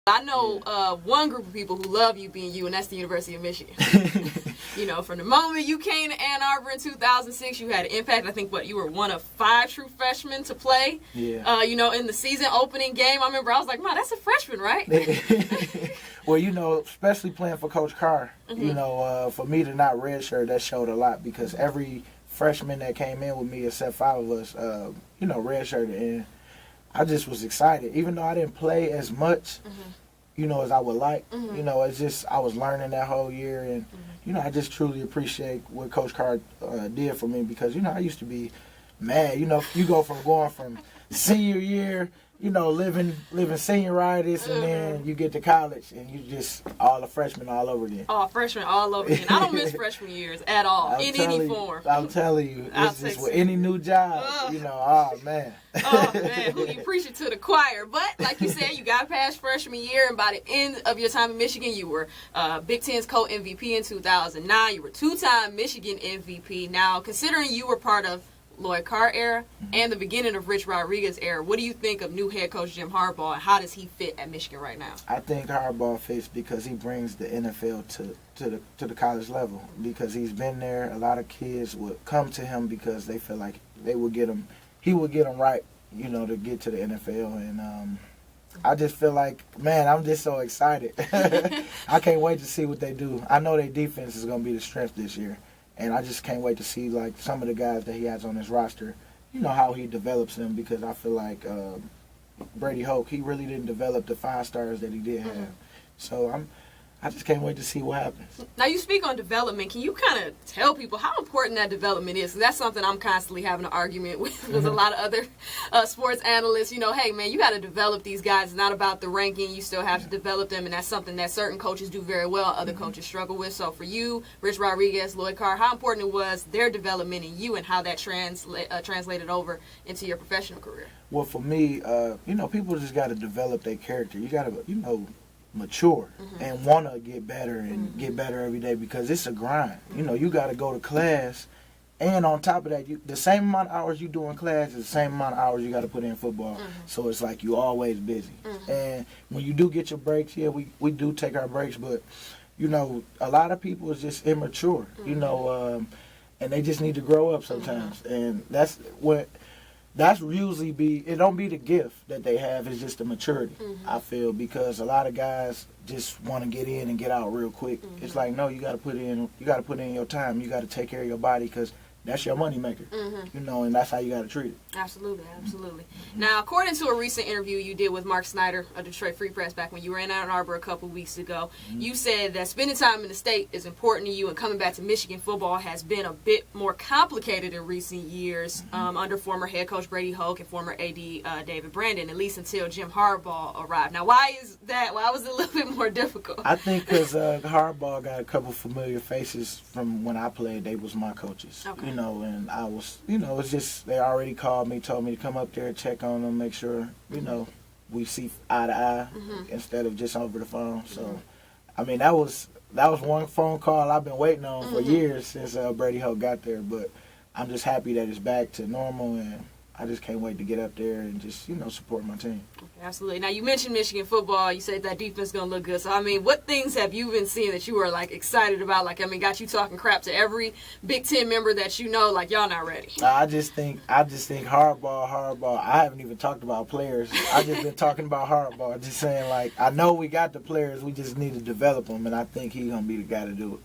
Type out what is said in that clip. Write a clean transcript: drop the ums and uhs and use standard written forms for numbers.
I know one group of people who love you being you, and that's the University of Michigan. You know, from the moment you came to Ann Arbor in 2006, you had an impact. I think, you were one of 5 true freshmen to play. Yeah. You know, in the season opening game, I remember I was like, that's a freshman, right? Well, you know, especially playing for Coach Carr, you know, for me to not redshirt, that showed a lot because every freshman that came in with me, except 5 of us, you know, redshirted, and I just was excited. Even though I didn't play as much, you know, as I would like, you know, it's just I was learning that whole year, and, you know, I just truly appreciate what Coach Carr did for me because, you know, I used to be mad. You know, you go from going from senior year, you know, living senioritis, and then you get to college, and you just all the freshmen all over again. Oh, freshmen all over again. I don't miss freshman years at all, in any form. I'm telling you, it's just with any new job, you know, oh, man. Oh, man, who you preach it to the choir. But, like you said, you got past freshman year, and by the end of your time in Michigan, you were Big Ten's co-MVP in 2009. You were 2-time Michigan MVP. Now, considering you were part of Lloyd Carr era and the beginning of Rich Rodriguez era, what do you think of new head coach Jim Harbaugh, and how does he fit at Michigan right now? I think Harbaugh fits because he brings the NFL to the college level because he's been there. A lot of kids would come to him because they feel like he would get them right, you know, to get to the NFL, and I just feel like, man, I'm just so excited. I can't wait to see what they do. I know their defense is going to be the strength this year. And I just can't wait to see, like, some of the guys that he has on his roster, you know, how he develops them because I feel like Brady Hoke, he really didn't develop the 5 stars that he did have. So I just can't wait to see what happens. Now, you speak on development. Can you kind of tell people how important that development is? That's something I'm constantly having an argument with a lot of other sports analysts. You know, hey, man, you got to develop these guys. It's not about the ranking. You still have to develop them, and that's something that certain coaches do very well, other coaches struggle with. So for you, Rich Rodriguez, Lloyd Carr, how important it was their development in you and how that translated over into your professional career? Well, for me, you know, people just got to develop their character. You got to, you know, mature and want to get better and get better every day because it's a grind. You know, you got to go to class, and on top of that, the same amount of hours you do in class is the same amount of hours you got to put in football. So it's like you always busy. And when you do get your breaks, yeah, we do take our breaks, but, you know, a lot of people is just immature, you know, and they just need to grow up sometimes. And that's usually it don't be the gift that they have, it's just the maturity, I feel, because a lot of guys just want to get in and get out real quick. It's like, no, you got to put in your time. You got to take care of your body because that's your money maker, you know, and that's how you got to treat it. Absolutely. Now, according to a recent interview you did with Mark Snyder of Detroit Free Press back when you were in Ann Arbor a couple weeks ago, you said that spending time in the state is important to you, and coming back to Michigan football has been a bit more complicated in recent years under former head coach Brady Hoke and former AD David Brandon, at least until Jim Harbaugh arrived. Now, why is that? Why was it a little bit more difficult? I think because Harbaugh got a couple familiar faces from when I played. They was my coaches. Okay. You know, and I was, you know, it's just they already called me, told me to come up there, check on them, make sure, you know, we see eye to eye instead of just over the phone. So, I mean, that was one phone call I've been waiting on for years since Brady Hoke got there. But I'm just happy that it's back to normal, and I just can't wait to get up there and just, you know, support my team. Okay, absolutely. Now, you mentioned Michigan football. You said that defense is going to look good. So, I mean, what things have you been seeing that you were, like, excited about? Like, I mean, got you talking crap to every Big Ten member that you know, like, y'all not ready. I just think Harbaugh. I haven't even talked about players. I just been talking about Harbaugh, just saying, like, I know we got the players. We just need to develop them, and I think he's going to be the guy to do it.